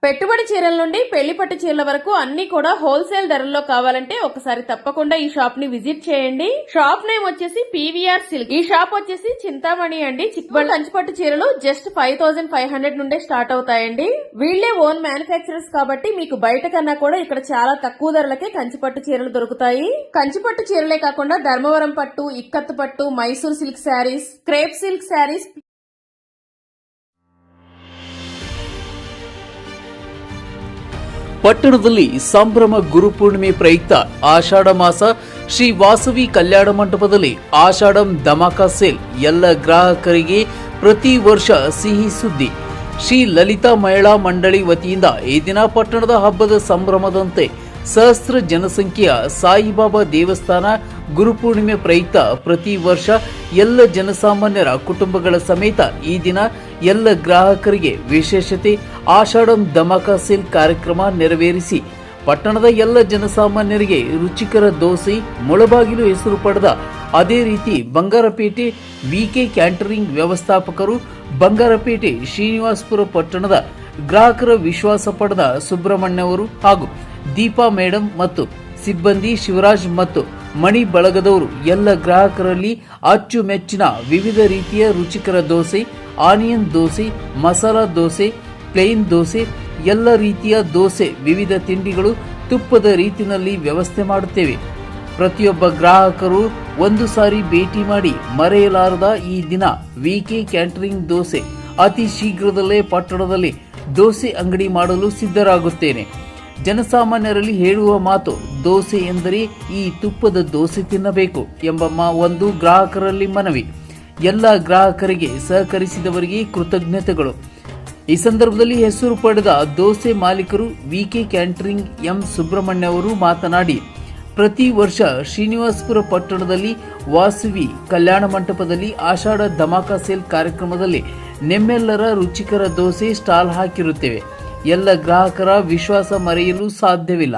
పెట్టుబడి చీరల నుండి పెళ్లి పట్టు చీరల వరకు అన్ని కూడా హోల్సేల్ ధరల్లో కావాలంటే ఒకసారి తప్పకుండా ఈ షాప్ ని విజిట్ చేయండి. షాప్ నేమ్ వచ్చేసి పీవీఆర్ సిల్క్. ఈ షాప్ వచ్చేసి చింతామణి అండి. చిక్బల్ కంచిపట్టు చీరలు జస్ట్ 5500 నుండే స్టార్ట్ అవుతాయండి. వీళ్లే ఓన్ మ్యానుఫ్యాక్చరర్స్ కాబట్టి మీకు బయట కన్నా కూడా ఇక్కడ చాలా తక్కువ ధరలకే కంచిపట్టు చీరలు దొరుకుతాయి. కంచిపట్టు చీరలే కాకుండా ధర్మవరం పట్టు, ఇక్కత్తు పట్టు, Mysore silk saris, crepe silk saris, ಪಟ್ಟಣದಲ್ಲಿ ಸಂಭ್ರಮ ಗುರುಪೂರ್ಣಿಮೆ ಪ್ರಯುಕ್ತ ಆಷಾಢ ಮಾಸ ಶ್ರೀ ವಾಸವಿ ಕಲ್ಯಾಣ ಮಂಟಪದಲ್ಲಿ ಆಷಾಢಂ ಧಮಾಕ ಸೇಲ್ ಎಲ್ಲ ಗ್ರಾಹಕರಿಗೆ ಪ್ರತಿ ವರ್ಷ ಸಿಹಿ ಸುದ್ದಿ. ಶ್ರೀ ಲಲಿತಾ ಮಹಿಳಾ ಮಂಡಳಿ ವತಿಯಿಂದ ಈ ದಿನ ಪಟ್ಟಣದ ಹಬ್ಬದ ಸಂಭ್ರಮದಂತೆ ಸಹಸ್ರ ಜನಸಂಖ್ಯೆಯ ಸಾಯಿಬಾಬಾ ದೇವಸ್ಥಾನ ಗುರುಪೂರ್ಣಿಮೆ ಪ್ರಯುಕ್ತ ಪ್ರತಿ ವರ್ಷ ಎಲ್ಲ ಜನಸಾಮಾನ್ಯರ ಕುಟುಂಬಗಳ ಸಮೇತ ಈ ದಿನ ಎಲ್ಲ ಗ್ರಾಹಕರಿಗೆ ವಿಶೇಷತೆ ಆಷಾಢಂ ಧಮಾಕ ಸೇಲ್ ಕಾರ್ಯಕ್ರಮ ನೆರವೇರಿಸಿ ಪಟ್ಟಣದ ಎಲ್ಲ ಜನಸಾಮಾನ್ಯರಿಗೆ ರುಚಿಕರ ದೋಸೆ ಮುಳಬಾಗಿಲು ಹೆಸರು ಪಡೆದ ಅದೇ ರೀತಿ ಬಂಗಾರಪೇಟೆ ವಿಕೆ ಕ್ಯಾಂಟರಿಂಗ್ ವ್ಯವಸ್ಥಾಪಕರು, ಬಂಗಾರಪೇಟೆ ಶ್ರೀನಿವಾಸಪುರ ಪಟ್ಟಣದ ಗ್ರಾಹಕರ ವಿಶ್ವಾಸ ಪಡೆದ ಸುಬ್ರಹ್ಮಣ್ಯವರು ಹಾಗೂ ದೀಪಾ ಮೇಡಂ ಮತ್ತು ಸಿಬ್ಬಂದಿ ಶಿವರಾಜ್ ಮತ್ತು ಮಣಿ ಬಳಗದವರು ಎಲ್ಲ ಗ್ರಾಹಕರಲ್ಲಿ ಅಚ್ಚುಮೆಚ್ಚಿನ ವಿವಿಧ ರೀತಿಯ ರುಚಿಕರ ದೋಸೆ, ಆನಿಯನ್ ದೋಸೆ, ಮಸಾಲಾ ದೋಸೆ, ಪ್ಲೇನ್ ದೋಸೆ, ಎಲ್ಲ ರೀತಿಯ ದೋಸೆ, ವಿವಿಧ ತಿಂಡಿಗಳು ತುಪ್ಪದ ರೀತಿಯಲ್ಲಿ ವ್ಯವಸ್ಥೆ ಮಾಡುತ್ತೇವೆ. ಪ್ರತಿಯೊಬ್ಬ ಗ್ರಾಹಕರು ಒಂದು ಸಾರಿ ಭೇಟಿ ಮಾಡಿ ಮರೆಯಲಾರದ ಈ ದಿನ ವಿಕೆ ಕ್ಯಾಂಟರಿಂಗ್ ದೋಸೆ ಅತಿ ಶೀಘ್ರದಲ್ಲೇ ಪಟ್ಟಣದಲ್ಲಿ ದೋಸೆ ಅಂಗಡಿ ಮಾಡಲು ಸಿದ್ಧರಾಗುತ್ತೇನೆ. ಜನಸಾಮಾನ್ಯರಲ್ಲಿ ಹೇಳುವ ಮಾತು ದೋಸೆ ಎಂದರೆ ಈ ತುಪ್ಪದ ದೋಸೆ ತಿನ್ನಬೇಕು ಎಂಬ ಒಂದು ಗ್ರಾಹಕರಲ್ಲಿ ಮನವಿ. ಎಲ್ಲ ಗ್ರಾಹಕರಿಗೆ ಸಹಕರಿಸಿದವರಿಗೆ ಕೃತಜ್ಞತೆಗಳು. ಈ ಸಂದರ್ಭದಲ್ಲಿ ಹೆಸರು ಪಡೆದ ದೋಸೆ ಮಾಲೀಕರು ವಿಕೆ ಕ್ಯಾಂಟರಿಂಗ್ ಎಂ ಸುಬ್ರಹ್ಮಣ್ಯ ಅವರು ಮಾತನಾಡಿ, ಪ್ರತಿ ವರ್ಷ ಶ್ರೀನಿವಾಸಪುರ ಪಟ್ಟಣದಲ್ಲಿ ವಾಸವಿ ಕಲ್ಯಾಣ ಮಂಟಪದಲ್ಲಿ ಆಷಾಢ ಧಮಾಕ ಸೇಲ್ ಕಾರ್ಯಕ್ರಮದಲ್ಲಿ ನಿಮ್ಮೆಲ್ಲರ ರುಚಿಕರ ದೋಸೆ ಸ್ಟಾಲ್ ಹಾಕಿರುತ್ತೇವೆ. ಎಲ್ಲ ಗ್ರಾಹಕರ ವಿಶ್ವಾಸ ಮರೆಯಲು ಸಾಧ್ಯವಿಲ್ಲ.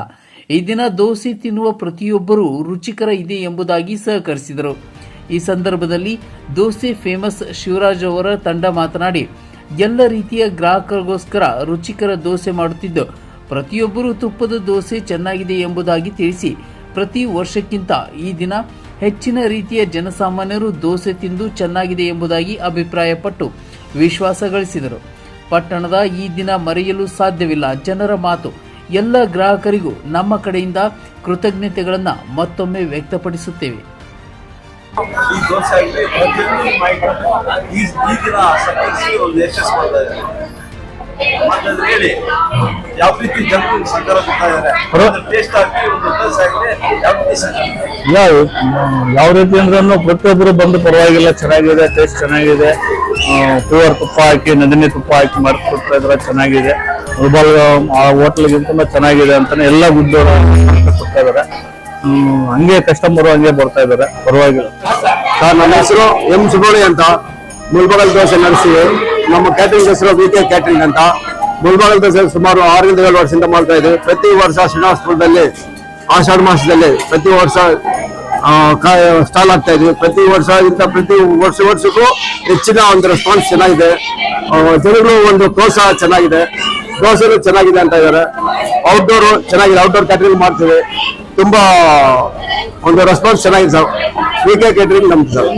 ಈ ದಿನ ದೋಸೆ ತಿನ್ನುವ ಪ್ರತಿಯೊಬ್ಬರೂ ರುಚಿಕರ ಇದೆ ಎಂಬುದಾಗಿ ಸಹಕರಿಸಿದರು. ಈ ಸಂದರ್ಭದಲ್ಲಿ ದೋಸೆ ಫೇಮಸ್ ಶಿವರಾಜ್ ಅವರ ತಂಡ ಮಾತನಾಡಿ, ಎಲ್ಲ ರೀತಿಯ ಗ್ರಾಹಕರಿಗೋಸ್ಕರ ರುಚಿಕರ ದೋಸೆ ಮಾಡುತ್ತಿದ್ದು ಪ್ರತಿಯೊಬ್ಬರೂ ತುಪ್ಪದ ದೋಸೆ ಚೆನ್ನಾಗಿದೆ ಎಂಬುದಾಗಿ ತಿಳಿಸಿ, ಪ್ರತಿ ವರ್ಷಕ್ಕಿಂತ ಈ ದಿನ ಹೆಚ್ಚಿನ ರೀತಿಯ ಜನಸಾಮಾನ್ಯರು ದೋಸೆ ತಿಂದು ಚೆನ್ನಾಗಿದೆ ಎಂಬುದಾಗಿ ಅಭಿಪ್ರಾಯಪಟ್ಟು ವಿಶ್ವಾಸ ಗಳಿಸಿದರು. ಪಟ್ಟಣದ ಈ ದಿನ ಮರೆಯಲು ಸಾಧ್ಯವಿಲ್ಲ ಜನರ ಮಾತು. ಎಲ್ಲ ಗ್ರಾಹಕರಿಗೂ ನಮ್ಮ ಕಡೆಯಿಂದ ಕೃತಜ್ಞತೆಗಳನ್ನು ಮತ್ತೊಮ್ಮೆ ವ್ಯಕ್ತಪಡಿಸುತ್ತೇವೆ. ಈ ದೋಸೆ ಆಗಲಿ ಈ ದಿನ ಸಕ್ಕರಿಸಿ ಒಂದು ಯಶಸ್ಸು ಮಾಡ್ತಾ ಇದ್ದಾರೆ. ಮಾತಾಡಿದ್ರೆ ಹೇಳಿ ಯಾವ ರೀತಿ ಜನರು ಸಹಕಾರ ಕೊಡ್ತಾ ಇದ್ದಾರೆ, ಟೇಸ್ಟ್ ಆಗಲಿ ಒಂದು ದೋಸೆ ಆಗಲಿ ಯಾವ ರೀತಿ ಅಂದ್ರೆ ಪ್ರತಿಯೊಬ್ಬರು ಬಂದು ಪರವಾಗಿಲ್ಲ, ಚೆನ್ನಾಗಿದೆ, ಟೇಸ್ಟ್ ಚೆನ್ನಾಗಿದೆ. ಪ್ಯೂರ್ ತುಪ್ಪ ಹಾಕಿ, ನಂದಿನಿ ತುಪ್ಪ ಹಾಕಿ ಮಾಡ್ಕೊಡ್ತಾ ಇದ್ರೆ ಚೆನ್ನಾಗಿದೆ. ಮೊಬೈಲ್ ಹೋಟ್ಲಿಗಿಂತ ಚೆನ್ನಾಗಿದೆ ಅಂತಾನೆ ಎಲ್ಲ ಗುಡ್ಡೋರು ಕೊಡ್ತಾ ಇದಾರೆ. ಹಂಗೆ ಕಸ್ಟಮರ್ ಹಂಗೆ ಬರ್ತಾ ಇದಾರೆ, ಪರವಾಗಿಲ್ಲ. ನನ್ನ ಹೆಸರು ಎಂ ಸುಬ್ರಹ್ಮಣ್ಯ ಅಂತ. ಮುಳ್ಬಗಲ್ ದೋಸೆ ನಡೆಸ್ತೀವಿ. ನಮ್ಮ ಕ್ಯಾಟರಿಂಗ್ ಹೆಸರು ವಿಕೆ ಕ್ಯಾಟರಿಂಗ್ ಅಂತ. ಮುಳ್ಬಗಲ್ ದೋಸೆ ಸುಮಾರು 6 ರಿಂದ 7 ವರ್ಷದಿಂದ ಮಾಡ್ತಾ ಇದ್ದೀವಿ. ಪ್ರತಿ ವರ್ಷ ಶ್ರೀನಿವಾಸಪುರದಲ್ಲಿ ಆಷಾಢ ಮಾಸದಲ್ಲಿ ಪ್ರತಿ ವರ್ಷ ಸ್ಟಾಲ್ ಆಗ್ತಾ ಇದ್ವಿ. ಪ್ರತಿ ವರ್ಷಕ್ಕೂ ಹೆಚ್ಚಿನ ಒಂದು ರೆಸ್ಪಾನ್ಸ್ ಚೆನ್ನಾಗಿದೆ. ಜನಗಳು ಒಂದು ಪ್ರೋತ್ಸಾಹ ಚೆನ್ನಾಗಿದೆ. ದೋಸೆನೂ ಚೆನ್ನಾಗಿದೆ ಅಂತ ಇದ್ದಾರೆ. ಔಟ್ಡೋರ್ ಚೆನ್ನಾಗಿದೆ, ಔಟ್ಡೋರ್ ಕ್ಯಾಟರಿಂಗ್ ಮಾಡ್ತೀವಿ. ತುಂಬಾ ಒಂದು ರೆಸ್ಪಾನ್ಸ್ ಚೆನ್ನಾಗಿದೆ ಸರ್. ವಿಕೆ ಕ್ಯಾಟರಿಂಗ್ ನಮ್ದು ಸರ್.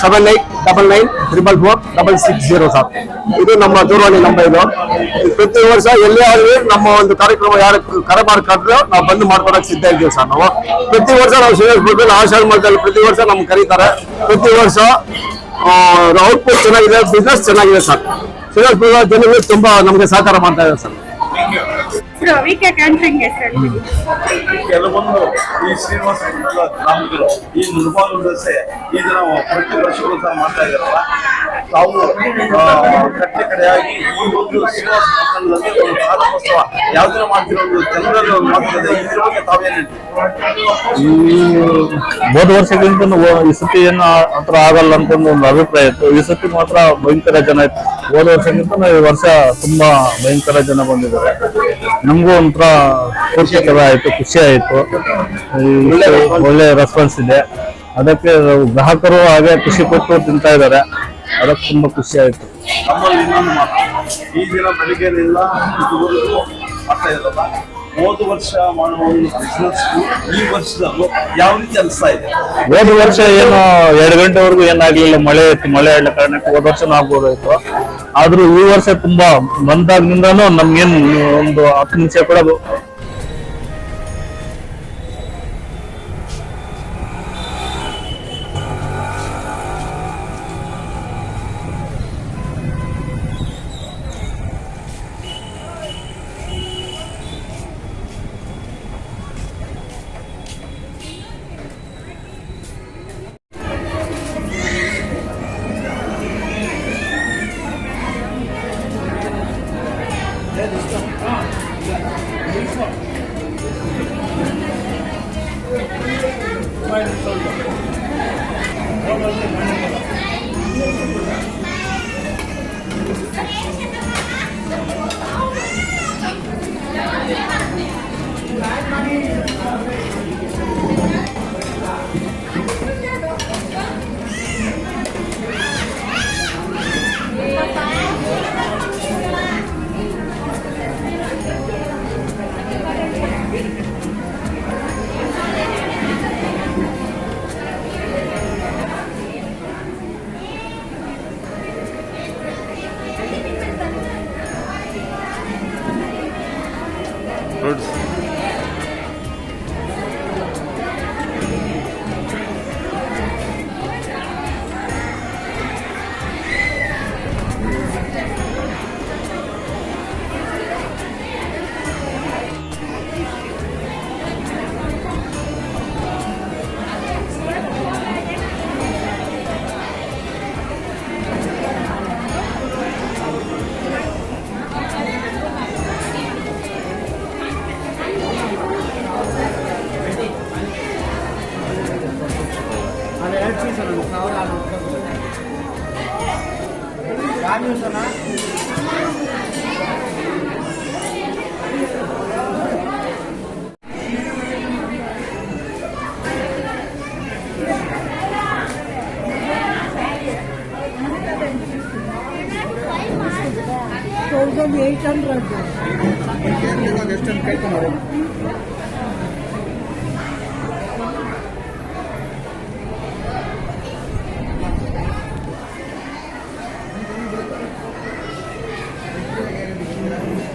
7899444660 ಸರ್. ಇದು ನಮ್ಮ ದೂರವಾಣಿ ನಂಬರ್. ಇದು ಪ್ರತಿ ವರ್ಷ ಎಲ್ಲೇ ಆಗಲಿ ನಮ್ಮ ಒಂದು ಕಾರ್ಯಕ್ರಮ ಯಾರು ಕರೆ ಮಾಡ್ಕೊಂಡ್ರೆ ನಾವು ಬಂದು ಮಾಡ್ಕೊಡಕ್ಕೆ ಸಿದ್ಧ ಇದ್ದೀವಿ ಸರ್. ನಾವು ಪ್ರತಿ ವರ್ಷ ನಾವು ಶ್ರೀನಿವಾಸಪುರದಲ್ಲಿ ಆಷಾಢ ಮಾಸದಲ್ಲಿ ಪ್ರತಿ ವರ್ಷ ನಮ್ಗೆ ಕರೀತಾರೆ. ಪ್ರತಿ ವರ್ಷ ಔಟ್ಪುಟ್ ಚೆನ್ನಾಗಿದೆ, ಬಿಸ್ನೆಸ್ ಚೆನ್ನಾಗಿದೆ ಸರ್. ಶ್ರೀನಿವಾಸಪುರ ಜನಗಳು ತುಂಬಾ ನಮಗೆ ಸಹಕಾರ ಮಾಡ್ತಾ ಇದ್ದಾರೆ ಸರ್. ಕೆಲವೊಂದು ಈ ಶ್ರೀನಿವಾಸಪುರದ ಗ್ರಾಮಗಳು ಈ ಮುಳಬಾಗಿಲು ದೋಸೆ ಈ ದಿನ ಪ್ರತಿ ವರ್ಷಗಳು ಸಹ ಮಾಡ್ತಾ ಇದ್ದಾರಲ್ಲ, ತಾವು ಕಟ್ಟೆ ಕಡೆಯಾಗಿ ಈ ಒಂದು ಶ್ರೀನಿವಾಸಪುರದಲ್ಲಿ ಒಂದು ಪ್ರಾರಂಭೋತ್ಸವ ಯಾವ ದಿನ ಮಾಡ್ತಿರೋ ಒಂದು ಜನರಲ್ಲಿ ಒಂದು ಮಾತಾಡಿದೆ. ಇದ್ರ ಬಗ್ಗೆ ತಾವೇನು ಈ ಹೋದ ವರ್ಷಕ್ಕಿಂತ ಈ ಸತಿ ಏನು ಹತ್ರ ಆಗಲ್ಲ ಅಂತ ಒಂದು ಅಭಿಪ್ರಾಯ ಇತ್ತು. ಈ ಸತಿ ಮಾತ್ರ ಭಯಂಕರ ಜನ ಇತ್ತು. ಹೋದ ವರ್ಷಕ್ಕಿಂತ ಈ ವರ್ಷ ತುಂಬಾ ಭಯಂಕರ ಜನ ಬಂದಿದ್ದಾರೆ. ನಮಗೂ ಒಂಥರ ಖುಷಿ ಆಯ್ತು, ಖುಷಿ ಆಯ್ತು. ಒಳ್ಳೆ ರೆಸ್ಪಾನ್ಸ್ ಇದೆ. ಅದಕ್ಕೆ ಗ್ರಾಹಕರು ಹಾಗೆ ಖುಷಿ ಪಟ್ಟು ತಿಂತಾ ಇದ್ದಾರೆ. ಅದಕ್ಕೆ ತುಂಬಾ ಖುಷಿ ಆಯ್ತು. ನಮ್ಮಲ್ಲಿ ಇನ್ನೊಂದು ಮಾತು, ಈ ದಿನ ಬೆಳಿಗ್ಗೆನಿಂದ ಇದುವರೆಗೂ ಮಾಡ್ತಾ ಇರಲ್ಲ. ಹೋದ ವರ್ಷ ಮಾಡುವ ಒಂದು ಬಿಸ್ನೆಸ್ ಈ ವರ್ಷದಲ್ಲೂ ಯಾವ ರೀತಿ ಅನಿಸ್ತಾ ಇದೆ? ಹೋದ ವರ್ಷ ಏನು 2 ಗಂಟೆವರೆಗೂ ಏನಾಗ್ಲಿಲ್ಲ, ಮಳೆ ಇತ್ತು. ಮಳೆ ಆದ ಕಾರಣಕ್ಕೆ ಹೋದ ವರ್ಷನೂ ಆಗ್ಬೋದಾಯ್ತು. ಆದ್ರೂ ಈ ವರ್ಷ ತುಂಬಾ ಬಂದಾಗಿನಿಂದಾನು ನಮ್ಗೇನು ಒಂದು 10 ನಿಮಿಷ ಕೂಡ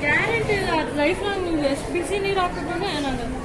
ಗ್ಯಾರಂಟಿ ಇಲ್ಲ. ಲೈಫ್ ಲಾಂಗ್ ನೀವು ಎಷ್ಟು ಬಿಸಿ ನೀರು ಹಾಕಿದ್ರು ಏನಾಗಲ್ಲ.